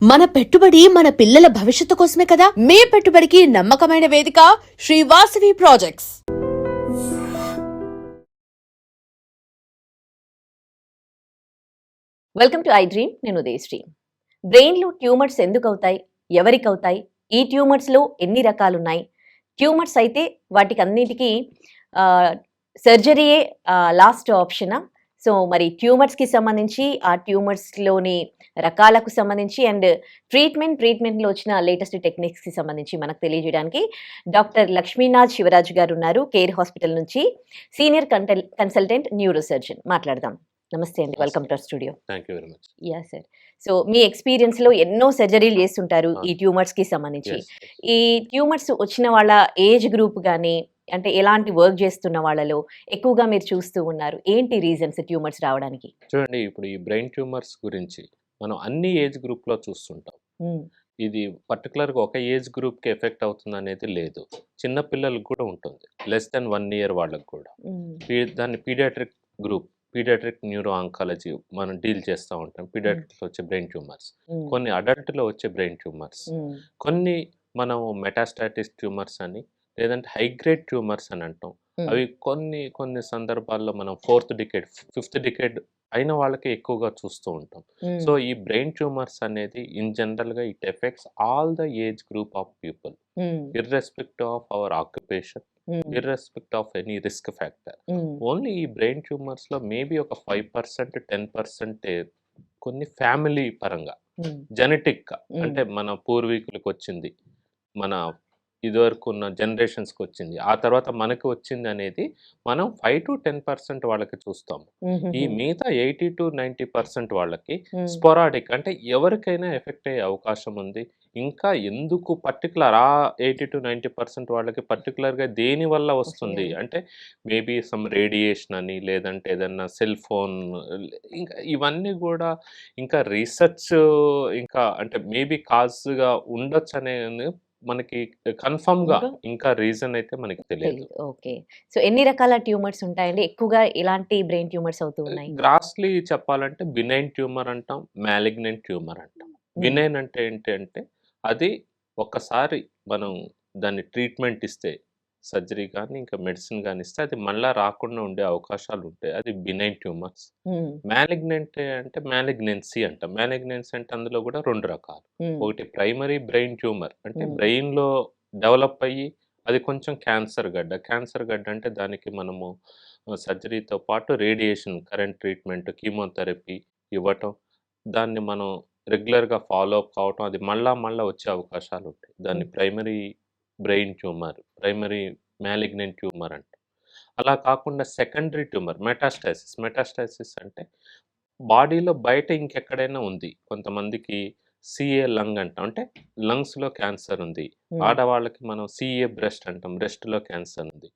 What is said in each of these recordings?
మన పెట్టుబడి మన పిల్లల భవిష్యత్తు కోసమే కదా. మీ పెట్టుబడికి నమ్మకమైన వేదిక Sri Vasavi projects. Welcome to iDream. నేను ఉదయశ్రీ. బ్రెయిన్లో ట్యూమర్స్ ఎందుకు అవుతాయి, ఎవరికి అవుతాయి, ఈ ట్యూమర్స్లో ఎన్ని రకాలున్నాయి, ట్యూమర్స్ అయితే వాటికి అన్నిటికీ సర్జరీయే లాస్ట్ ఆప్షనా? సో మరి ట్యూమర్స్కి సంబంధించి, ఆ ట్యూమర్స్లోని రకాలకు సంబంధించి అండ్ ట్రీట్మెంట్లో వచ్చిన లేటెస్ట్ టెక్నిక్స్కి సంబంధించి మనకు తెలియజేయడానికి డాక్టర్ లక్ష్మీనాథ్ శివరాజు గారు ఉన్నారు, కేర్ హాస్పిటల్ నుంచి సీనియర్ కన్సల్టెంట్ న్యూరో సర్జన్. మాట్లాడదాం. నమస్తే అండి, welcome to studio. Thank you very much. Yeah sir. So మీ ఎక్స్పీరియన్స్లో ఎన్నో సర్జరీలు చేస్తుంటారు ఈ ట్యూమర్స్కి సంబంధించి. ఈ ట్యూమర్స్ వచ్చిన వాళ్ళ ఏజ్ గ్రూప్ కానీ, అంటే ఎలాంటి వర్క్ చేస్తున్న వాళ్ళలో ఎక్కువగా మీరు చూస్తూ ఉన్నారు, ఏంటి రీజన్స్ ట్యూమర్స్ రావడానికి? చూడండి, ఇప్పుడు ఈ బ్రెయిన్ ట్యూమర్స్ గురించి మనం అన్ని ఏజ్ గ్రూప్లో చూస్తుంటాం. ఇది పర్టికులర్గా ఒక ఏజ్ గ్రూప్కి ఎఫెక్ట్ అవుతుంది అనేది లేదు. చిన్న పిల్లలకు కూడా ఉంటుంది, లెస్ దెన్ 1 year వాళ్ళకు కూడా. దాన్ని paediatric group, paediatric neuro oncology మనం డీల్ చేస్తూ ఉంటాం. పీడియాట్రిక్లో వచ్చే బ్రెయిన్ ట్యూమర్స్, కొన్ని అడల్ట్లో వచ్చే బ్రెయిన్ ట్యూమర్స్, కొన్ని మనం మెటాస్టాటిస్ ట్యూమర్స్ అని, లేదంటే హైగ్రేడ్ ట్యూమర్స్ అని అంటాం. అవి కొన్ని సందర్భాల్లో మనం 4th decade 5th decade అయిన వాళ్ళకి ఎక్కువగా చూస్తూ ఉంటాం. సో ఈ బ్రెయిన్ ట్యూమర్స్ అనేది ఇన్ జనరల్గా it affects all the age group of people, irrespective of our occupation, irrespect of any risk factor. Only ఈ బ్రెయిన్ ట్యూమర్స్లో మేబీ ఒక 5% 10% కొన్ని ఫ్యామిలీ పరంగా జెనెటిక్గా, అంటే మన పూర్వీకులకు వచ్చింది, మన ఇదివరకు ఉన్న జనరేషన్స్కి వచ్చింది, ఆ తర్వాత మనకి వచ్చింది అనేది మనం 5 to 10% వాళ్ళకి చూస్తాము. ఈ మిగతా 80 to 90% వాళ్ళకి స్పొరాడిక్, అంటే ఎవరికైనా ఎఫెక్ట్ అయ్యే అవకాశం ఉంది. ఇంకా ఎందుకు పర్టికులర్ ఆ 80 to 90% వాళ్ళకి పర్టికులర్గా దేని వల్ల వస్తుంది అంటే మేబీ సమ్ రేడియేషన్ అని, లేదంటే ఏదన్నా సెల్ ఫోన్, ఇంకా ఇవన్నీ కూడా ఇంకా రీసెర్చ్, ఇంకా అంటే మేబీ కాజ్గా ఉండొచ్చు అనేది మనకి కన్ఫర్మ్ గా ఇంకా రీజన్ అయితే మనకి తెలియదు. ఓకే. సో ఎన్ని రకాల ట్యూమర్స్ ఉంటాయండి? ఎక్కువగా ఎలాంటి బ్రెయిన్ ట్యూమర్స్ అవుతూ ఉన్నాయి? గ్రాస్లీ చెప్పాలంటే బినైన్ ట్యూమర్ అంటాం, మ్యాలిగ్నెంట్ ట్యూమర్ అంటాం. బినైన్ అంటే ఏంటంటే అది ఒక్కసారి మనం దాన్ని ట్రీట్మెంట్ ఇస్తే, సర్జరీ కానీ ఇంకా మెడిసిన్ కానీ ఇస్తే అది మళ్ళా రాకుండా ఉండే అవకాశాలు ఉంటాయి. అది బినైన్ ట్యూమర్స్. మ్యాలిగ్నెంట్ అంటే మ్యాలిగ్నెన్సీ అంటాం. మ్యాలిగ్నెన్సీ అంటే అందులో కూడా 2 రకాలు. ఒకటి ప్రైమరీ బ్రెయిన్ ట్యూమర్, అంటే బ్రెయిన్లో డెవలప్ అయ్యి అది కొంచెం క్యాన్సర్ గడ్డ అంటే దానికి మనము సర్జరీతో పాటు రేడియేషన్, కరెంట్ ట్రీట్మెంట్, కీమోథెరపీ ఇవ్వటం, దాన్ని మనం రెగ్యులర్గా ఫాలో అప్ కావటం, అది మళ్ళా వచ్చే అవకాశాలు ఉంటాయి. దాన్ని primary brain tumour, primary malignant tumour అంట. అలా కాకుండా సెకండరీ ట్యూమర్ మెటాస్టాసిస్ అంటే బాడీలో బయట ఇంకెక్కడైనా ఉంది. కొంతమందికి సిఏ లంగ్ అంటాం, అంటే లంగ్స్లో క్యాన్సర్ ఉంది. ఆడవాళ్ళకి మనం సిఏ బ్రెస్ట్ అంటాం, బ్రెస్ట్లో క్యాన్సర్ ఉంది.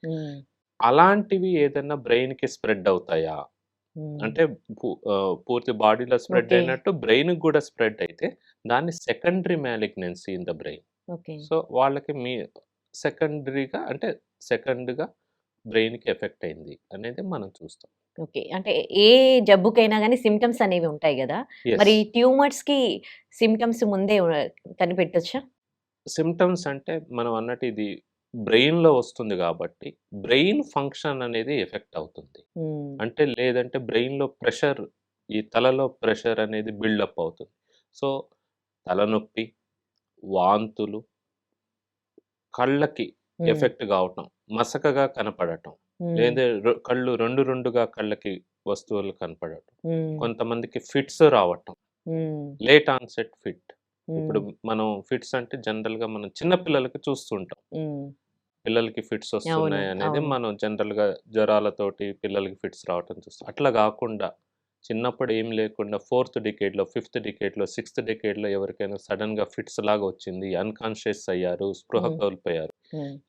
అలాంటివి ఏదైనా బ్రెయిన్కి స్ప్రెడ్ అవుతాయా అంటే పూర్తి బాడీలో స్ప్రెడ్ అయినట్టు బ్రెయిన్కి కూడా స్ప్రెడ్ అయితే దాన్ని secondary malignancy in the brain. So వాళ్ళకి సెకండరీగా, అంటే సెకండ్గా బ్రెయిన్కి ఎఫెక్ట్ అయింది అనేది మనం చూస్తాం. ఓకే. అంటే ఏ జబ్బుకైనా గానీ సిమ్టమ్స్ అనేవి ఉంటాయి గదా! మరి ట్యూమర్స్‌కి సిమ్టమ్స్ ముందే కనిపెట్టొచ్చా? సిమ్టమ్స్ అంటే మనం అన్నట్టు ఇది బ్రెయిన్‌లో వస్తుంది కాబట్టి బ్రెయిన్ ఫంక్షన్ అనేది ఎఫెక్ట్ అవుతుంది. అంటే లేదంటే బ్రెయిన్‌లో ప్రెషర్, ఈ తలలో ప్రెషర్ అనేది బిల్డప్ అవుతుంది. సో తలనొప్పి, వాంతులు, కళ్ళకి ఎఫెక్ట్ కావటం, మసకగా కనపడటం, లేదా కళ్ళు రెండుగా కళ్ళకి వస్తువులు కనపడటం, కొంతమందికి ఫిట్స్ రావటం, లేట్ ఆన్సెట్ ఫిట్. ఇప్పుడు మనం ఫిట్స్ అంటే జనరల్గా మనం చిన్న పిల్లలకి చూస్తుంటాం, పిల్లలకి ఫిట్స్ వస్తున్నాయి అనేది మనం జనరల్గా జ్వరాలతోటి పిల్లలకి ఫిట్స్ రావటం చూస్తాం. అట్లా కాకుండా చిన్నప్పుడు ఏం లేకుండా 4th decadeలో 5th decadeలో 6th decadeలో ఎవరికైనా సడన్గా ఫిట్స్ లాగా వచ్చింది, అన్కాన్షియస్ అయ్యారు, స్పృహ కోల్పోయారు,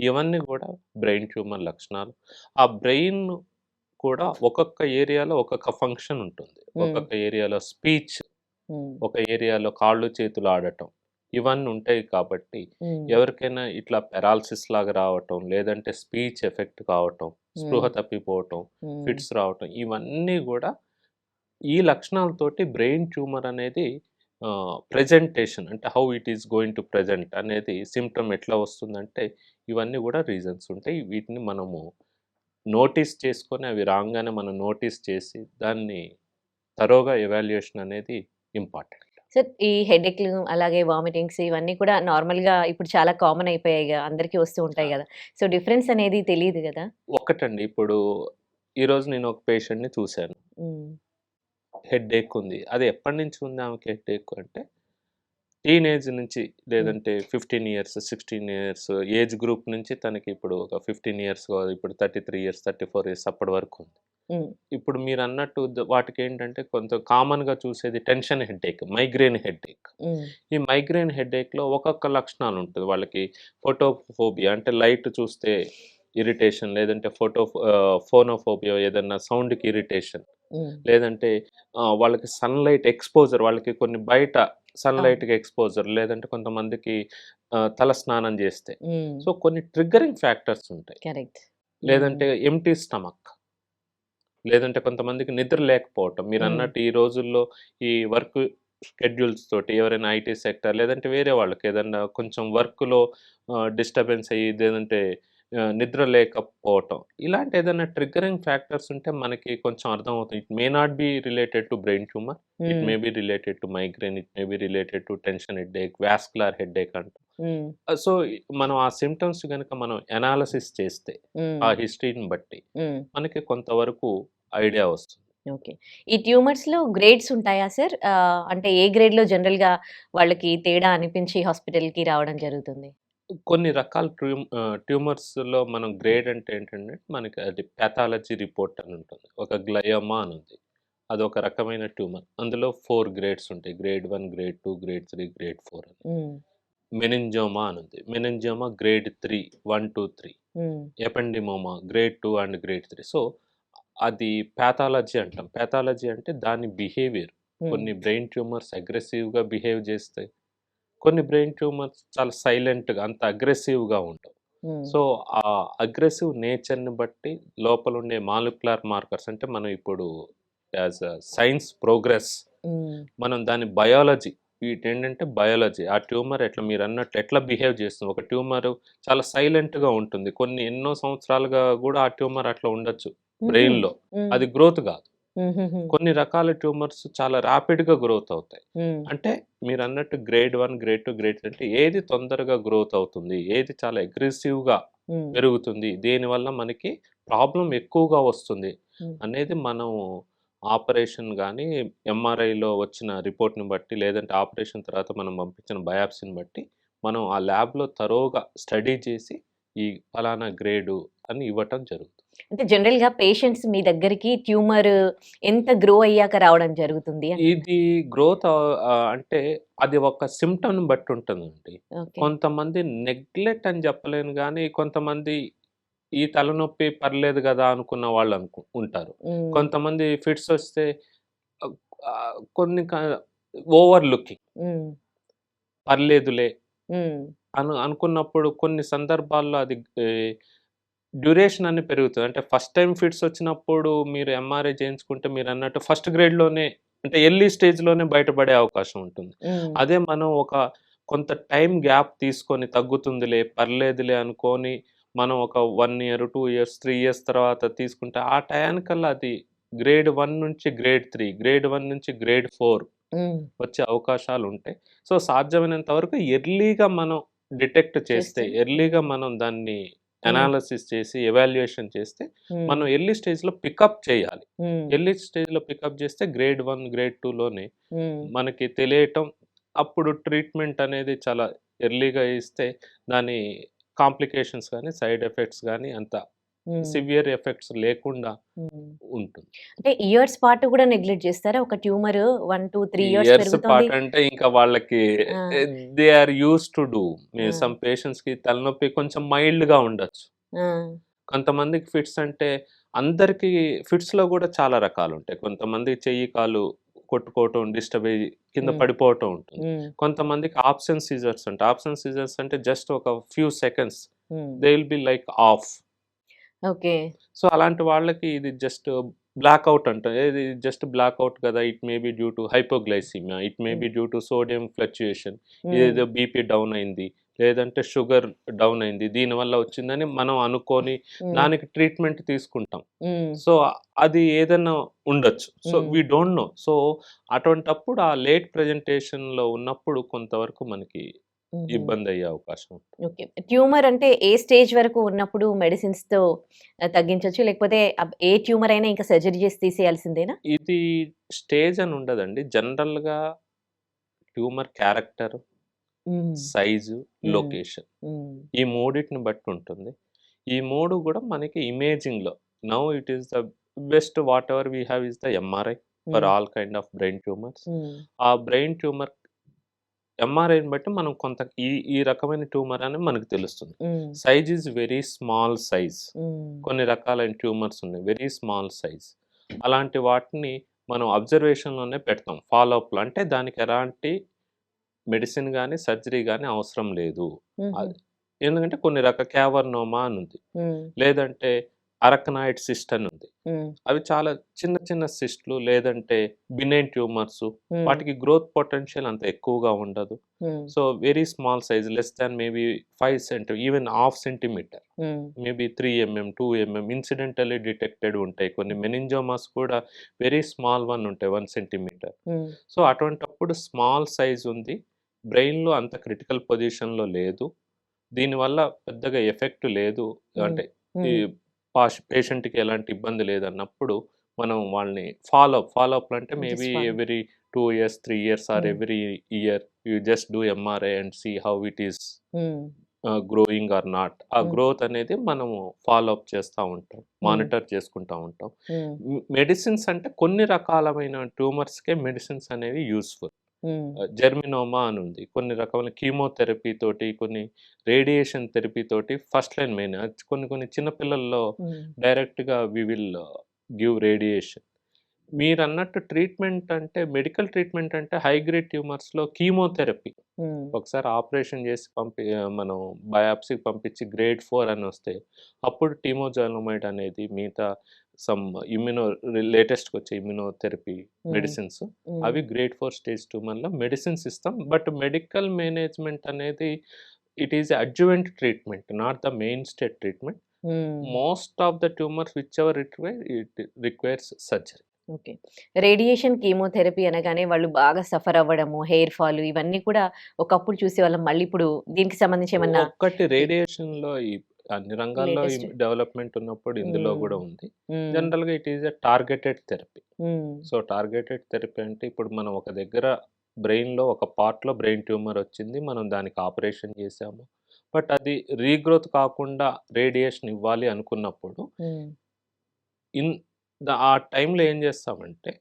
ఇవన్నీ కూడా బ్రెయిన్ ట్యూమర్ లక్షణాలు. ఆ బ్రెయిన్ కూడా ఒక్కొక్క ఏరియాలో ఒక్కొక్క ఫంక్షన్ ఉంటుంది. ఒక్కొక్క ఏరియాలో స్పీచ్, ఒక ఏరియాలో కాళ్ళు చేతులు ఆడటం, ఇవన్నీ ఉంటాయి. కాబట్టి ఎవరికైనా ఇట్లా పెరాలసిస్ లాగా రావటం, లేదంటే స్పీచ్ ఎఫెక్ట్ కావటం, స్పృహ తప్పిపోవటం, ఫిట్స్ రావటం, ఇవన్నీ కూడా ఈ లక్షణాలతోటి బ్రెయిన్ ట్యూమర్ అనేది ప్రెజెంటేషన్ అంటే how it is going to present అనేది సిమ్టమ్ ఎట్లా వస్తుందంటే ఇవన్నీ కూడా రీజన్స్ ఉంటాయి. వీటిని మనము నోటీస్ చేసుకొని అవి రాగానే మనం నోటీస్ చేసి దాన్ని తరోగా ఎవాల్యుయేషన్ అనేది ఇంపార్టెంట్. సార్ ఈ హెడేక్లు అలాగే వామిటింగ్స్ ఇవన్నీ కూడా నార్మల్‌గా ఇప్పుడు చాలా కామన్ అయిపోయాయిగా. అందరికీ వస్తూ ఉంటాయి గదా! సో, డిఫరెన్స్ అనేది తెలీదు గదా! ఒకటండి, ఇప్పుడు ఈరోజు నేను ఒక పేషెంట్ని చూశాను, హ్మ్. హెడేక్ ఉంది. అది ఎప్పటి నుంచి ఉంది ఆమెకి హెడేక్ అంటే టీనేజ్ నుంచి, లేదంటే 15 ఇయర్స్ 16 ఇయర్స్ ఏజ్ గ్రూప్ నుంచి తనకి ఇప్పుడు ఒక 15 ఇయర్స్, ఇప్పుడు 33 ఇయర్స్ 34 ఇయర్స్ అప్పటి వరకు ఉంది. హ్మ్. ఇప్పుడు మీరు అన్నట్టు వాటికి ఏంటంటే కొంత కామన్గా చూసేది టెన్షన్ హెడేక్, మైగ్రేన్ హెడేక్. హ్మ్. ఈ మైగ్రేన్ హెడేక్లో ఒక్కొక్క లక్షణాలు ఉంటుంది. వాళ్ళకి ఫోటోఫోబియా అంటే లైట్ చూస్తే ఇరిటేషన్, లేదంటే ఫోనోఫోబియా ఏదన్నా సౌండ్కి ఇరిటేషన్, హ్మ్. లేదంటే వాళ్ళకి సన్లైట్ ఎక్స్పోజర్, వాళ్ళకి కొన్ని బయట అవును. సన్లైట్కి ఎక్స్పోజర్, లేదంటే కొంతమందికి తల స్నానం చేస్తే. హ్మ్. సో కొన్ని ట్రిగ్గరింగ్ ఫ్యాక్టర్స్ ఉంటాయి. కరెక్ట్. లేదంటే ఎంప్టీ స్టమక్, లేదంటే కొంతమందికి నిద్ర లేకపోవటం. హ్మ్. మీరన్నట్టు ఈ రోజుల్లో ఈ వర్క్ షెడ్యూల్స్ తోటి ఎవరైనా ఐటీ సెక్టర్, లేదంటే వేరే వాళ్ళకి ఏదన్నా కొంచెం వర్క్‌లో డిస్టర్బెన్స్ అయ్యి, లేదంటే నిద్ర లేకపోవటం. ఇలాంటి ఏదైనా ట్రిగ్గరింగ్ ఫ్యాక్టర్స్ ఉంటే మనకి కొంచెం అర్థమవుతుంది. It may not be related to brain tumour. It hmm. May be related to migraine. It may be related to tension headache, vascular headache అంటాం. హ్మ్. సో, మనం ఆ సింప్టమ్స్ గనక మనం అనాలిసిస్ చేస్తే ఆ హ్మ్. హిస్టరీని బట్టి హ్మ్. మనకి కొంతవరకు ఐడియా వస్తుంది. ఓకే. ఈ ట్యూమర్స్‌లో గ్రేడ్స్ ఉంటాయా సార్? అంటే ఏ గ్రేడ్‌లో జనరల్‌గా వాళ్ళకి తేడా అనిపించి హాస్పిటల్‌కి రావడం జరుగుతుంది? కొన్ని రకాల ట్యూమర్స్‌లో మనం గ్రేడ్ అంటే ఏంటంటే మనకి అది పాథాలజీ రిపోర్ట్ అని ఉంటుంది. ఒక గ్లయోమా అని ఉంది. అదొక రకమైన ట్యూమర్. అందులో 4 గ్రేడ్స్ ఉంటాయి. గ్రేడ్ 1, గ్రేడ్ 2, గ్రేడ్ 3, గ్రేడ్ 4 అని. హ్మ్. మెనింజోమా అని ఉంది. మెనింజోమా గ్రేడ్ 3, 1, 2, 3. హ్మ్. Ependymoma grade 2 and grade 3. So, అది పాథాలజీ అంటాం. పాథాలజీ అంటే దాని బిహేవియర్. హ్మ్. కొన్ని బ్రెయిన్ ట్యూమర్స్ అగ్రెసివ్‌గా బిహేవ్ చేస్తాయి. కొన్ని బ్రెయిన్ ట్యూమర్స్ చాలా సైలెంట్‌గా, అంత అగ్రెసివ్‌గా ఉండవు. హ్మ్. సో, ఆ అగ్రెసివ్ నేచర్‌ని బట్టి లోపలుండే మాలిక్యులర్ మార్కర్స్ అంటే మనం ఇప్పుడు యాస్ సైన్స్ ప్రోగ్రెస్ హ్మ్. మనం దాని బయాలజీ, వీటేంటంటే బయాలజీ. ఆ ట్యూమర్ ఎట్లా మీరన్నట్టు ఎట్లా బిహేవ్ చేస్తుంది. ఒక ట్యూమరు చాలా సైలెంట్‌గా ఉంటుంది. కొన్ని ఎన్నో సంవత్సరాలుగా గూడా ఆ ట్యూమర్ అట్లా ఉండొచ్చు హుహు. బ్రెయిన్‌లో. హ్మ్. అది గ్రోత్ గాదు. హుహుహు. కొన్ని రకాల ట్యూమర్స్ చాలా ర్యాపిడ్‌గా గ్రోత్ అవుతాయి. హ్మ్. అంటే మీరన్నట్టు గ్రేడ్ 1, గ్రేడ్ 2, గ్రేడ్ 3 అంటే ఏది తొందరగా గ్రోత్ అవుతుంది, ఏది చాలా అగ్రెసివ్‌గా హ్మ్. పెరుగుతుంది, దేనివల్ల మనకి ప్రాబ్లమ్ ఎక్కువగా వస్తుంది హ్మ్. అనేది మనం ఆపరేషన్ గానీ, ఎంఆర్ఐలో వచ్చిన రిపోర్ట్‌ని బట్టి, లేదంటే ఆపరేషన్ తర్వాత మనం పంపించిన బయాప్సీని బట్టి, మనం ఆ ల్యాబ్‌లో తరోగా స్టడీ చేసి, ఈ పలానా గ్రేడు అని ఇవ్వటం జరుగుతుంది. అంటే జనరల్‌గా పేషెంట్స్ మీ దగ్గరికి ట్యూమర్ ఎంత గ్రో అయ్యాక రావడం జరుగుతుంది అంటున్నా? ఇది గ్రోత్ అంటే అది ఒక సిమ్టమ్‌ని బట్టి ఉంటుందండి. ఓకే. కొంతమంది నెగ్లెక్ట్ అని చెప్పలేను గానీ, కొంతమంది ఈ తలనొప్పి పర్లేదు గదా అనుకున్న వాళ్ళు ఉంటారు. హ్మ్. కొంతమంది ఫిట్స్ వస్తే కొన్ని ఓవర్ లుకింగ్, హ్మ్. పర్లేదులే హ్మ్. అనుకున్నప్పుడు కొన్ని సందర్భాల్లో అది డ్యూరేషన్ అనేది పెరుగుతది. అంటే ఫస్ట్ టైమ్ ఫిట్స్ వచ్చినప్పుడు మీరు ఎంఆర్ఐ చేయించుకుంటే మీరన్నట్టు ఫస్ట్ గ్రేడ్‌లోనే అంటే ఎర్లీ స్టేజ్‌లోనే బయటపడే అవకాశం ఉంటుంది. హ్మ్. అదే మనం ఒక కొంత టైమ్ గ్యాప్ తీసుకొని తగ్గుతుందిలే, పర్లేదులే అనుకోని మనం ఒక 1 ఇయర్, 2 ఇయర్స్, 3 ఇయర్స్ తర్వాత తీసుకుంటే ఆ టయానికల్లా అది గ్రేడ్ 1 నుంచి గ్రేడ్ 3, గ్రేడ్ 1 నుంచి గ్రేడ్ 4 హ్మ్. వచ్చే అవకాశాలుంటాయి. సో, సాధ్యమైనంత వరకు ఎర్లీగా మనం డిటెక్ట్ చేస్తే, చేస్తే ఎర్లీగా హ్మ్. మనం దాన్ని హ్మ్. అనాలిసిస్ చేసి, ఎవాల్యుయేషన్ చేస్తే, హ్మ్. మనం ఎర్లీ స్టేజ్‌లో పికప్ చేయాలి. హ్మ్. ఎర్లీ స్టేజ్‌లో పికప్ చేస్తే గ్రేడ్ 1, గ్రేడ్ 2లోనే హ్మ్. మనకి తెలియటం, అప్పుడు ట్రీట్మెంట్ అనేది చాలా ఎర్లీగా ఇస్తే దాని కాంప్లికేషన్స్ గానీ, సైడ్ ఎఫెక్ట్స్ గానీ అంత హ్మ్. సివియర్ ఎఫెక్ట్స్ లేకుండా హ్మ్. ఉంటుంది. అంటే ఇయర్స్ పాటు గూడా నెగ్లెక్ట్ జేస్తారా? ఒక ట్యూమర్ 1, 2, 3 ఇయర్స్ ఇయర్స్ పెరుగుతోంది. పాటంటే ఇంకా వాళ్ళకి ఆ! They are used to do. ఆ! సమ్ పేషెంట్స్‌కి తలనొప్పి కొంచెం మైల్డ్‌గా ఉండొచ్చు. ఆ! కొంతమందికి ఫిట్స్ అంటే అందరికీ ఫిట్స్‌లో గూడా చాలా రకాలుంటాయి. కొంతమంది చెయ్యి, కాలు కొట్టుకోవటం, డిస్టర్బ్ అయ్యి కింద హ్మ్. పడిపోవటం ఉంటుంది. హ్మ్. కొంతమందికి ఆప్షన్ సీజర్స్ ఉంటాయి. ఆప్షన్ సీజర్స్ అంటే జస్ట్ ఒక ఫ్యూ సెకండ్స్ హ్మ్. They will be like of. Okay. So, అలాంటి వాళ్ళకి ఇది జస్ట్ బ్లాక్అవుట్ అంటాం. ఏది జస్ట్ బ్లాక్అవుట్ కదా! It may B due to hypoglycaemia, it may B due to sodium fluctuation, ఇదేదో బీపీ డౌన్ అయింది, లేదంటే షుగర్ డౌన్ అయింది. దీనివల్ల వచ్చిందని మనం అనుకోని దానికి ట్రీట్మెంట్ తీసుకుంటాం. సో, అది ఏదన్నా ఉండొచ్చు. So, we don't know. So, అటువంటప్పుడు ఆ లేట్ ప్రెజెంటేషన్‌లో ఉన్నప్పుడు కొంతవరకు మనకి ఇబ్బందయ్యే అవకాశం ఉంటుంది. ఓకే. ట్యూమర్ అంటే ఏ స్టేజ్ వరకు ఉన్నప్పుడు మెడిసిన్స్‌తో తగ్గించొచ్చు? లేకపోతే ఏ ట్యూమర్ అయినా ఇంకా సర్జరీ చేసి తీసేయాల్సిందేనా? ఇది స్టేజ్ అని ఉండదండి. జనరల్‌గా tumour character, hmm. Size, hmm. Location hmm. ఈ మూడిటిని బట్టి ఉంటుంది. ఈ 3 గూడా మనకి ఇమేజింగ్‌లో now it is the best whatever we have is the MRI for hmm. All kind of brain tumours. Hmm. ఆ బ్రెయిన్ ట్యూమర్ ఎంఆర్ఐని బట్టి మనం కొంత ఈ ఈ రకమైన ట్యూమర్ అని మనకు తెలుస్తుంది. హ్మ్. Size is very small size. హ్మ్. కొన్ని రకాలైన ట్యూమర్స్ ఉన్నాయి. Very small size. అలాంటి వాటిని మనం అబ్జర్వేషన్‌లోనే పెడతాం. ఫాలో అప్‌లో అంటే దానికి ఎలాంటి మెడిసిన్ గాని, సర్జరీ గాని అవసరం లేదు. హుహు. అది ఎందుకంటే కొన్ని క్యావర్నోమా అని ఉంది. హ్మ్. లేదంటే అరకనాయిడ్ సిస్ట్ అని ఉంది. హ్మ్. అవి చాలా చిన్న చిన్న సిస్ట్‌లు లేదంటే బినైన్ ట్యూమర్స్. హ్మ్. వాటికి గ్రోత్ పొటెన్షియల్ అంత ఎక్కువగా ఉండదు. Hmm. So, very small size less than maybe 5 even half centimetre. Hmm. Maybe 3 2 incidentally detected ఉంటాయి. కొన్ని మెనింజోమాస్ కూడా వెరీ స్మాల్ వన్ ఉంటాయి 1 సెంటీమీటర్. హ్మ్. సో, అటువంటప్పుడు స్మాల్ సైజ్ ఉంది. బ్రెయిన్‌లో అంత క్రిటికల్ పొజిషన్‌లో లేదు. దీనివల్ల పెద్దగా ఎఫెక్ట్ లేదు. హ్మ్. అంటే ఈ హ్మ్. పేషెంట్‌కి ఎలాంటి ఇబ్బంది లేదన్నప్పుడు మనం వాళ్ళని ఫాలో అప్ అంటే just maybe follow. Every 2 years, 3 years or hmm. Every year you just do MRI and see how it is hmm. Growing or not. ఆ హ్మ్. గ్రోత్ అనేది మనము ఫాలో అప్ చేస్తా ఉంటాం. హ్మ్. మానిటర్ చేసుకుంటా ఉంటాం. హ్మ్. మెడిసిన్స్ అంటే కొన్ని రకాలమైన ట్యూమర్స్‌కే మెడిసిన్స్ అనేవి యూజ్‌ఫుల్. హ్మ్. జెర్మినోమా అని ఉంది. కొన్ని రకమైన కీమోథెరపీ తోటి, కొన్ని రేడియేషన్ థెరపీ తోటి ఫస్ట్ లైన్ మెయిన్. కొన్ని కొన్ని చిన్న పిల్లల్లో హ్మ్. డైరెక్ట్‌గా వి విల్ గివ్ రేడియేషన్. మీరన్నట్టు ట్రీట్మెంట్ అంటే మెడికల్ ట్రీట్మెంట్ అంటే హై గ్రేడ్ ట్యూమర్స్‌లో కీమోథెరపీ. హ్మ్. ఒకసారి ఆపరేషన్ చేసి మనం బయాప్సీకి పంపించి గ్రేడ్ 4 అని వస్తే, అప్పుడు టిమోజాలమైడ్ అనేది మిగతా సమ్ ఇమ్యునో లేటెస్ట్‌గా వచ్చే ఇమ్యునోథెరపీ హ్మ్. Medicines hmm. అవి గ్రేడ్ 4 స్టేజ్ ట్యూమర్‌లో మెడిసిన్స్ ఇస్తాం. బట్ మెడికల్ మేనేజ్‌మెంట్ అనేది it is adjuvant treatment. Not the mainstay treatment. Hmm. Most of the tumours which ever it requires surgery. Okay. Radiation, chemotherapy అనగానే వాళ్ళు బాగా సఫర్ అవ్వడము, hair fall ఇవన్నీ కూడా ఒకప్పుడు చూసేవాళ్ళం. మళ్ళీ ఇప్పుడు దీనికి సంబంధించి ఏమన్నా ఒక్కటి ఈ రేడియేషన్‌లో అన్ని రంగాల్లో లేటెస్ట్? డెవలప్‌మెంట్ ఉన్నప్పుడు ఇందులో హ్మ్. గూడా ఉంది. హ్మ్. జనరల్‌గా it is a targeted therapy. హ్మ్. సో, టార్గెటెడ్ థెరపీ అంటే ఇప్పుడు మనం ఒక దగ్గర బ్రెయిన్‌లో ఒక పార్ట్‌లో బ్రెయిన్ ట్యూమర్ వచ్చింది. మనం దానికి ఆపరేషన్ చేశాము. బట్ అది రీగ్రోత్ కాకుండా రేడియేషన్ ఇవ్వాలి అనుకున్నప్పుడు హ్మ్. ఇన్ ఆ టైంలో ఏం చేస్తామంటే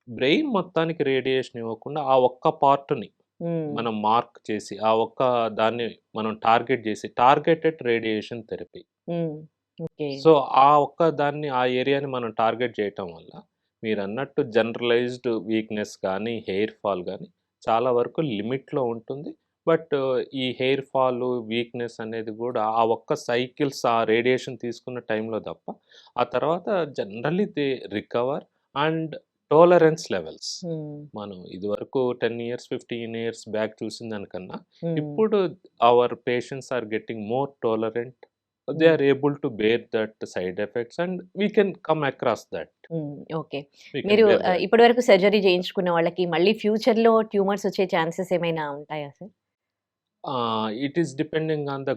బ్రెయిన్ మొత్తానికి రేడియేషన్ ఇవ్వకుండా ఆ ఒక్క పార్ట్‌ని హ్మ్. మనం మార్క్ చేసి, ఆ ఒక్క దాన్ని మనం టార్గెట్ చేసి టార్గెటెడ్ రేడియేషన్ థెరపీ. హ్మ్. ఓకే. సో, ఆ ఒక్క దాన్ని ఆ ఏరియాని మనం టార్గెట్ చేయటం వల్ల మీరన్నట్టు జనరలైజ్డ్ వీక్‌నెస్ గానీ, హెయిర్ ఫాల్ గానీ చాలా వరకు లిమిట్‌లో ఉంటుంది. బట్ ఈ హెయిర్ ఫాలు, వీక్‌నెస్ అనేది గూడా ఆ ఒక్క సైకిల్స్ ఆ రేడియేషన్ తీసుకున్న టైంలో తప్ప, ఆ తర్వాత generally they recover and tolerance levels. హ్మ్. మనం ఇదివరకు 10 ఇయర్స్, 15 ఇయర్స్ బ్యాక్ చూసిన దానికన్నా హ్మ్. ఇప్పుడు our patients are getting more tolerant. They hmm. Are able to bear that side effects and we can come across that. Hmm. Okay. We can మీరు bear that. ఇప్పటివరకు surgery చేయించుకున్న వాళ్ళకి మళ్ళీ ఫ్యూచర్‌లో tumours వచ్చే ఛాన్సెస్ ఏమైనా ఉంటాయా sir? It is depending on the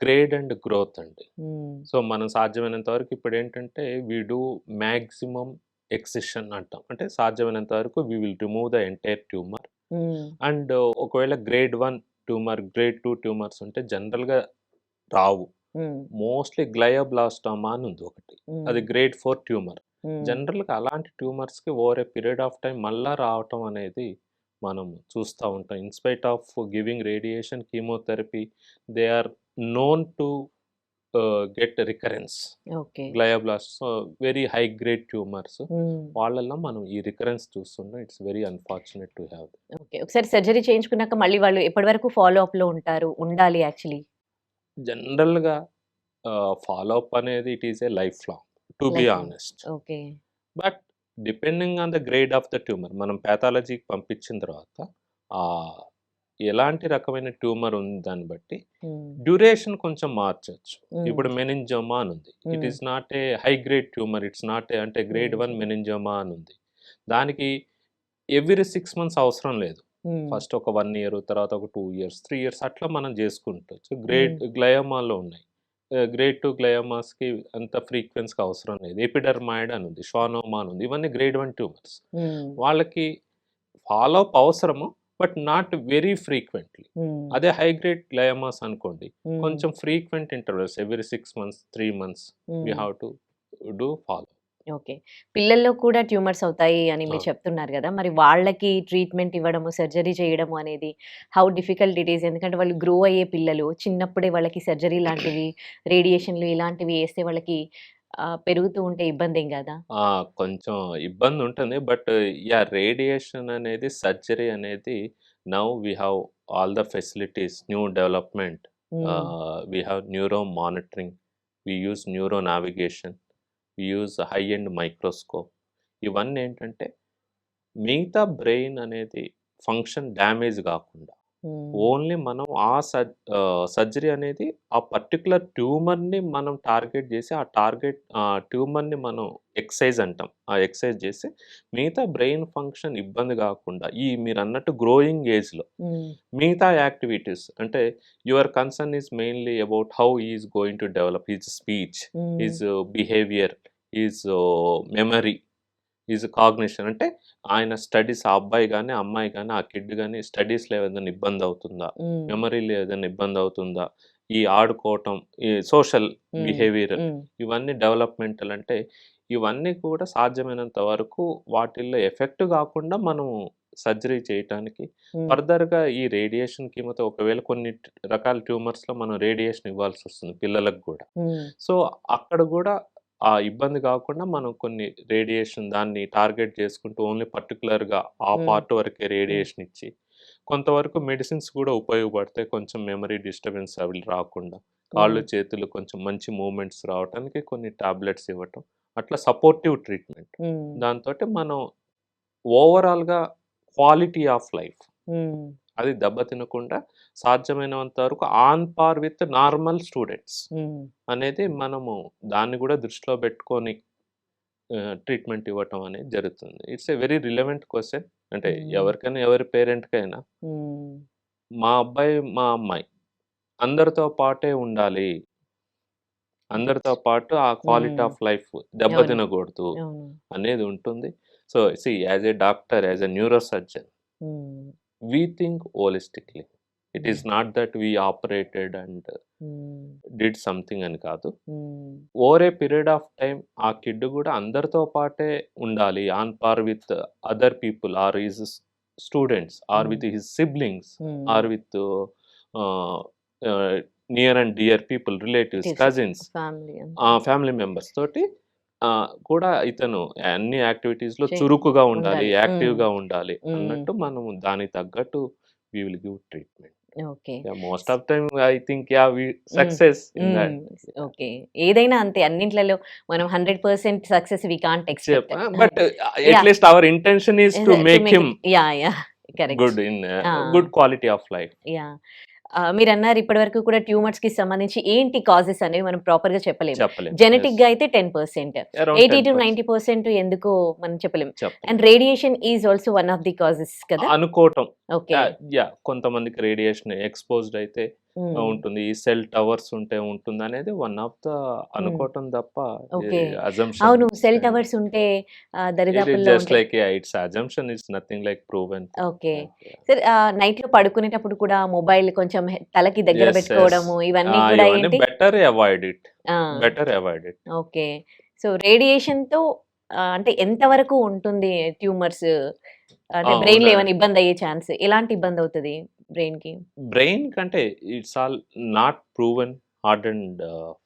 grade and growth అండి. హ్మ్. సో, మనం సాధ్యమైనంత వరకు ఇప్పుడేంటంటే వీ డూ మాక్సిమమ్ ఎక్సిషన్ అంటాం. అంటే సాధ్యమైనంత వరకు we will remove the entire tumour. హ్మ్. అండ్ ఒకవేళ గ్రేడ్ 1 ట్యూమర్, గ్రేడ్ 2 ట్యూమర్స్ ఉంటే జనరల్‌గా రావు. హ్మ్. మోస్ట్‌లీ గ్లయోబ్లాస్టోమా అని ఉంది ఒకటి. హ్మ్. అది గ్రేడ్ 4 ట్యూమర్. హ్మ్. జనరల్‌గా అలాంటి ట్యూమర్స్‌కి over a period of time మళ్ళా రావటం అనేది మనం చూస్తా ఉంటాం. In spite of giving radiation, chemotherapy they are known to get recurrence. Okay. Glioblast so, very high grade tumours. Hmm. వాళ్ళలో మనం ఈ రికరెన్స్ చూస్తున్నాం. It's very unfortunate to have. Okay. ఒకసారి సర్జరీ చేయించుకున్నాక మళ్ళీ వాళ్ళు ఎప్పటి వరకు ఫాలో అప్‌లో ఉంటారు? ఉండాలి యాక్చువల్లీ? జనరల్‌గా ఫాలో అప్ అనేది it is a life long. To be Like, honest. Okay. But depending on the grade of the tumour మనం ప్యాథాలజీకి పంపించిన తర్వాత ఆహ్, ఎలాంటి రకమైన ట్యూమర్ ఉంది దాన్ని బట్టి హ్మ్. డ్యూరేషన్ కొంచెం మార్చొచ్చు. హ్మ్. ఇప్పుడు మెనింజోమా అని ఉంది. ఇట్ హ్మ్. Is not a high grade tumour. It's not a అంటే గ్రేడ్ 1 మెనింజోమా అని ఉంది. దానికి ఎవ్రీ 6 మంత్స్ అవసరం లేదు. హ్మ్. ఫస్ట్ ఒక 1 ఇయర్, తర్వాత ఒక 2 ఇయర్స్, 3 ఇయర్స్ అట్లా మనం చేసుకుంటొచ్చు. హ్మ్. గ్రేడ్ గ్లయోమాలో ఉన్నాయి. గ్రేడ్ 2 గ్లయోమాస్‌కి అంత ఫ్రీక్వెన్స్‌గా అవసరం లేదు. ఎపిడర్మాయిడ్ అని ఉంది. షానోమా అని ఉంది. ఇవన్నీ గ్రేడ్ 1 ట్యూమర్స్. హ్మ్. వాళ్ళకి ఫాలో అప్ అవసరము. But not very frequently. Hmm. అదే హై గ్రేడ్ గ్లయోమాస్ అనుకోండి. హ్మ్. కొంచెం frequent intervals every 6 months, 3 months we hmm. Have to do follow. Okay. పిల్లల్లో కూడా ట్యూమర్స్ అవుతాయి అని మీరు ఆ! చెప్తున్నారు గదా! మరి వాళ్ళకి ట్రీట్మెంట్ ఇవ్వడము, సర్జరీ చేయడము అనేది హౌ డిఫికల్ట్ ఇట్ ఈస్? ఎందుకంటే వాళ్ళు గ్రో అయ్యే పిల్లలు. చిన్నప్పుడే వాళ్ళకి సర్జరీ లాంటివి, రేడియేషన్‌లు ఇలాంటివి ఏస్తే వాళ్ళకి పెరుగుతూ ఉంటే ఇబ్బందేం గాదా? కొంచెం ఇబ్బందుంటుంది. But yeah! రేడియేషన్ అనేది, సర్జరీ అనేది now we have all the facilities, new development. Hmm. We have neuro monitoring, we use neuro navigation, we use high end microscope. ఇవన్నీ ఏంటంటే మిగతా బ్రెయిన్ అనేది ఫంక్షన్ డ్యామేజ్ గాకుండా హ్మ్. ఓన్లీ మనం సర్జరీ అనేది ఆ పర్టిక్యులర్ ట్యూమర్‌ని మనం టార్గెట్ జేసి, ఆ ట్యూమర్‌ని మనం ఎక్సైజ్ అంటాం. ఆ ఎక్సైజ్ జేసి మిగతా బ్రెయిన్ ఫంక్షన్ ఇబ్బంది గాకుండా మీరన్నట్టు గ్రోయింగ్ ఏజ్‌లో హ్మ్. మిగతా యాక్టివిటీస్ అంటే your concern is mainly about how he is going to develop his speech, hmm. His behaviour, his memory, his cognition. అంటే ఆయన స్టడీస్ ఆ అబ్బాయి గాని, అమ్మాయి గాని, ఆ కిడ్ గాని స్టడీస్‌లో ఏదైనా ఇబ్బందవుతుందా? హ్మ్. మెమరీలో ఏదైనా ఇబ్బందవుతుందా? ఈ ఆడుకోవటం, ఈ సోషల్ హ్మ్. బిహేవియర్ హ్మ్. ఇవన్నీ డెవలప్‌మెంటల్ అంటే ఇవన్నీ కూడా సాధ్యమైనంత వరకు వాటిల్లో ఎఫెక్ట్ గాకుండా మనం సర్జరీ చేయటానికి హ్మ్. ఫర్దర్‌గా ఈ రేడియేషన్ కీమోతో ఒకవేళ కొన్ని రకాల ట్యూమర్స్‌లో మనం రేడియేషన్ ఇవ్వాల్సొస్తుంది పిల్లలకు గూడా. హ్మ్. సో, అక్కడ గూడా ఆ ఇబ్బంది గాకుండా మనం కొన్ని రేడియేషన్ దాన్ని టార్గెట్ చేసుకుంటూ ఓన్లీ పర్టిక్యులర్‌గా ఆ హ్మ్. పార్ట్ వరకే హ్మ్. రేడియేషన్ ఇచ్చి, కొంతవరకు మెడిసిన్స్ గూడా ఉపయోగపడతాయి. కొంచెం మెమరీ డిస్టర్బెన్స్ అవి రాకుండా. కాళ్ళు, హ్మ్. చేతులు కొంచెం మంచి మూవ్‌మెంట్స్ రావటానికి కొన్ని టాబ్లెట్స్ ఇవ్వటం. అట్లా సపోర్టివ్ ట్రీట్మెంట్. హ్మ్. దాంతోటి మనం ఓవరాల్‌గా క్వాలిటీ ఆఫ్ లైఫ్ హ్మ్. అది దెబ్బతినకుండా సాధ్యమైనంత వరకు on par with normal students హ్మ్. అనేది మనము దాన్ని గూడా దృష్టిలో పెట్టుకొని ట్రీట్మెంట్ ఇవ్వటం అనేది జరుగుతుంది. It's a very relevant question. అంటే హ్మ్. ఎవరికైనా, ఎవరి పేరెంట్‌కైనా హ్మ్. మా అబ్బాయి, మా అమ్మాయి అందరితో పాటే ఉండాలి. అందరితో పాటు ఆ క్వాలిటీ హ్మ్. ఆఫ్ లైఫ్ అవును. దెబ్బతినకూడదు అవును. అనేది ఉంటుంది. So, as a doctor, as a neuro surgeon hmm. We think holistically. It is hmm. Not that we operated and hmm. Did something అని కాదు. Hmm. Over a period of time ఆ kid గూడా అందరితో పాటే ఉండాలి. On par with other people or his students or hmm. With his siblings hmm. Or with ah, ah, near and dear people, relatives, tips cousins, family అంతా family members తోటి కూడా ఇతను అన్ని యాక్టివిటీస్‌లో చే చురుకుగా ఉండాలి, ఉండాలి. హ్మ్. యాక్టివ్‌గా ఉండాలి హ్మ్. అన్నట్టు మనము దానికి తగ్గట్టు we will give treatment. Okay. Yeah! Most of time I think yeah! We hmm. Success in hmm. That. Okay. ఏదైనా అంతే అన్నిట్లలో మనం 100% success we can't expect. But yeah! At least our intention is to to make make him it yeah! Yeah! Correct. Good in ah! Good quality of life. Yeah! మీరన్నారు ఇప్పటివరకు కూడా ట్యూమర్స్‌కి సంబంధించి ఏంటి causes అనేవి మనం ప్రాపర్‌గా చెప్పలేము. చెప్పలేం. యెస్. జెనెటిక్‌గా అయితే 10%, అరౌండ్ 10% 80-90% ఎందుకో మనం చెప్పలేం. చెప్పలేం. And radiation is also one of the causes కదా! అనుకోవటం. ఓకే. కొంతమందికి రేడియేషన్ ఎక్స్‌పోజ్డ్ అయితే హ్మ్. ఉంటుంది. ఈ సెల్ టవర్స్ ఉంటే ఉంటుందనేది వన్ ఆఫ్ ద హ్మ్. అనుకోవటం తప్ప ఓకే. అవును. అజంప్షన్స్ సెల్ అండ్ టవర్స్ ఉంటే ఇట్ ఈస్ దరిదాపుల్లో జస్ట్ ఉంటే like it's assumption. It's nothing like proven thing. Okay. సరే నైట్‌లో పడుకునేటప్పుడు కూడా మొబైల్ కొంచెం తలకి దగ్గర యెస్. యెస్. పెట్టుకోవడము ఇవన్నీ కూడా ఇవన్నీ ఏంటి? Better avoid it. Ah! Better avoid it. Okay. So, రేడియేషన్‌తో అంటే ఎంత వరకు ఉంటుంది ట్యూమర్స్? అంటే బ్రెయిన్‌లో అవునండి. ఏమైనా ఇబ్బందయ్యే ఛాన్స్ ఎలాంటి ఇబ్బందవుతది బ్రెయిన్‌కి? బ్రెయిన్ కంటే it's all not proven hard and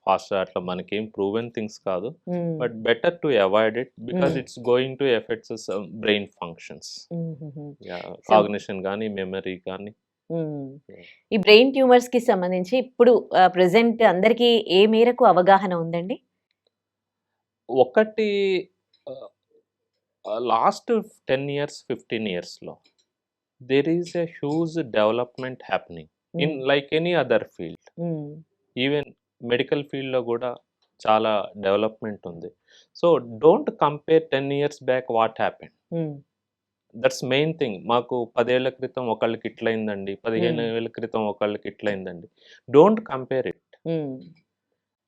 fast అట్లా మనకేం ప్రూవెన్ థింగ్స్ కాదు. Hmm. But better to avoid it because hmm. It's going to affects brain functions. హుహుహు. సో కాగ్నిషన్ గానీ, మెమరీ గానీ. హ్మ్. యాహ్! ఈ బ్రెయిన్ ట్యూమర్స్‌కి సంబంధించి ఇప్పుడు ప్రెజెంట్ అందరికీ ఏ మేరకు అవగాహన ఉందండి? ఒకటి లాస్ట్ 10 ఇయర్స్ 15 ఇయర్స్లో there is a huge development happening in like any other field. Even medical ఫీల్డ్లో కూడా చాలా డెవలప్మెంట్ ఉంది. So don't compare 10 years back what happen. That's main thing. మాకు 10 ఏళ్ల క్రితం ఒకళ్ళకి ఇట్లయిందండి, 15 ఏళ్ల క్రితం ఒకళ్ళకి ఇట్లయిందండి. Don't compare it.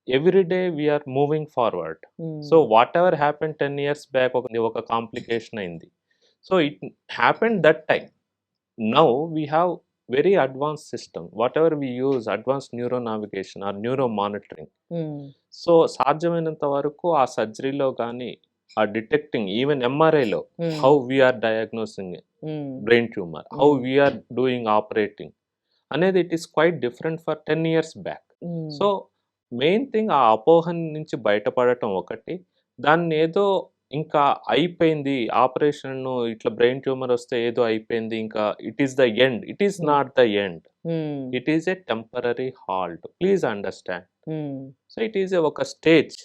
Every day we are moving forward. So what ever happen 10 years back ఒక కాంప్లికేషన్ అయింది. So it happen that time. Now we have very advanced system. Whatever we use, advanced neuro navigation or neuro monitoring. So సాధ్యమైనంత వరకు ఆ సర్జరీలో కానీ ఆ detecting, even ఎంఆర్ఐలో how we are diagnosing brain tumour, how we are doing operating అనేది it is quite different for 10 years back. So main thing ఆ అపోహం నుంచి బయటపడటం ఒకటి. దాన్ని ఏదో ఇంకా అయిపోయింది ఆపరేషన్, ఇట్లా బ్రెయిన్ ట్యూమర్ వస్తే ఏదో అయిపోయింది, ఇంకా it is the end. It is not the end. It is a temporary halt. Please understand. So it is ఒక stage.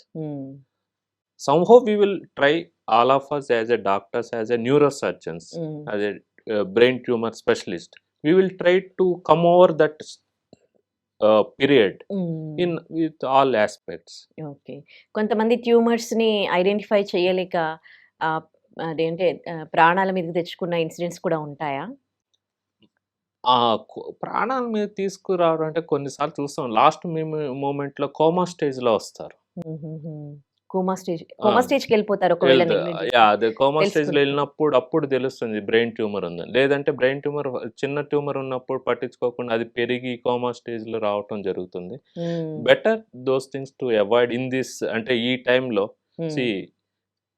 somehow we will try, all of us as a doctors, as a neurosurgeons, as a brain tumor specialist, we will try to come over that period in with all aspects. Okay. కొంతమంది ట్యూమర్స్ని identify చేయలేక అదేంటే ప్రాణాల మీదకి తెచ్చుకున్న incidents కూడా ఉంటాయా? ప్రాణాల మీద తీసుకురావడం అంటే కొన్నిసార్లు చూస్తాం లాస్ట్ మూమెంట్లో కోమా స్టేజ్లో వస్తారు. కోమా స్టేజ్కి వెళ్ళిపోతారు ఒకవేళ అదే కోమా స్టేజ్లో వెళ్ళినప్పుడు అప్పుడు తెలుస్తుంది బ్రెయిన్ ట్యూమర్ ఉందని. లేదంటే బ్రెయిన్ ట్యూమర్ చిన్న ట్యూమర్ ఉన్నప్పుడు పట్టించుకోకుండా అది పెరిగి కోమా స్టేజ్లో రావటం జరుగుతుంది. Better those things to avoid in this. అంటే ఈ టైంలో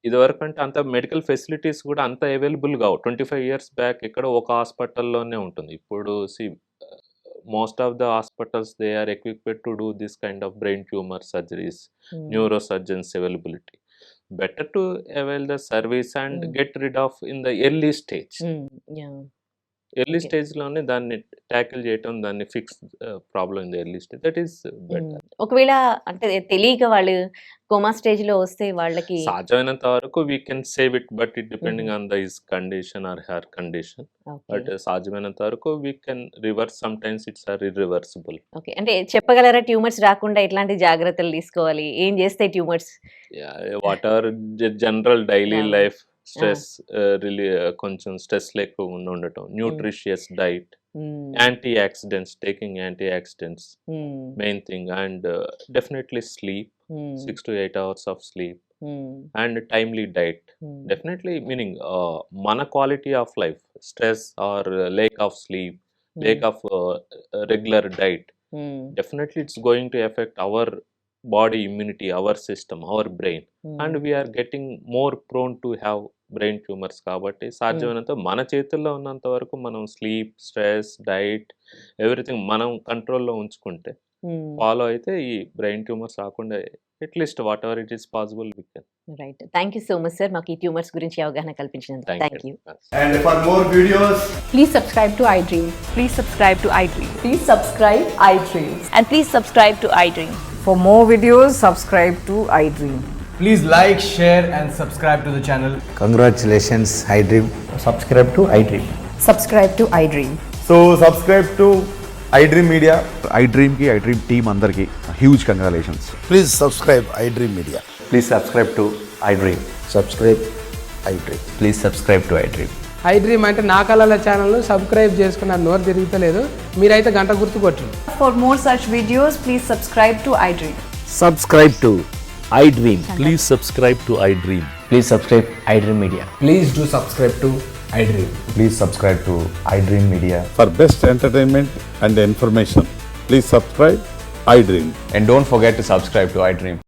ఇదివరకు అంటే అంత మెడికల్ ఫెసిలిటీస్ కూడా అంత అవైలబుల్ కావు. 25 ఇయర్స్ బ్యాక్ ఎక్కడ ఒక హాస్పిటల్లోనే ఉంటుంది. ఇప్పుడు most of the hospitals, they are equipped to do this kind of brain tumor surgeries, neurosurgeons availability. Better to avail the service and get rid of in the early stage. Early స్టేజ్లోనే దాన్ని tackle చేయటం, దాన్ని fix problem in the early stage, that is better. ఒకవేళ అంటే తెలియక వాళ్ళు coma స్టేజ్లో వస్తే వాళ్ళకి సాధ్యమైనంత వరకు we can save it, but it depending on the his condition or her condition. But సాధ్యమైనంత వరకు we can reverse. Sometimes its are irreversible. Okay. అంటే చెప్పగలరా ట్యూమర్స్ రాకుండా ఎట్లాంటి జాగ్రత్తలు తీసుకోవాలి, ఏం చేస్తే tumours? Whatever general daily life stress కొంచెం స్ట్రెస్ లేకుండా ఉండటం, nutritious diet, antioxidants, taking antioxidants main thing, and definitely sleep, 6 to 8 hours of sleep, and timely diet. Definitely meaning మన quality of life, stress or lack of sleep, lack of regular diet, definitely it's going to affect our body immunity, our system, our brain, and we are getting more prone to have brain tumors. కాబట్టి సాధ్యమైనంత మన చేతుల్లో ఉన్నంత వరకు మనం sleep, stress, diet, everything మనం కంట్రోల్లో ఉంచుకుంటే, ఫాలో అయితే ఈ బ్రెయిన్ ట్యూమర్స్ రాకుండా at least what ever it is possible we can. Right. Thank you so much sir, మాకు ఈ ట్యూమర్స్ గురించి అవగాహన కల్పించినందుకు. Thank you. And for more videos, Please subscribe to iDream. Please subscribe to iDream. Please subscribe iDream. And please subscribe to iDream. For more videos, subscribe to iDream. please like, share and subscribe to the channel. Congratulations, iDream. Subscribe to iDream. Subscribe to iDream. So subscribe to iDream Media. iDream ki iDream team andarki huge congratulations. Please subscribe iDream Media. Please subscribe to iDream. Subscribe iDream. Please subscribe to iDream. iDream అంటే నా కళల ఛానల్ను subscribe చేసుకున్న నోరు తిరుగుతలేదు, మీరైతే గంట గుర్తు కొట్టండి. For more such videos, please subscribe to iDream. Subscribe to iDream. Please subscribe to iDream. Please subscribe iDream Media. Please do subscribe to iDream. Please subscribe to iDream Media. For best entertainment and information, please subscribe iDream. And don't forget to subscribe to iDream.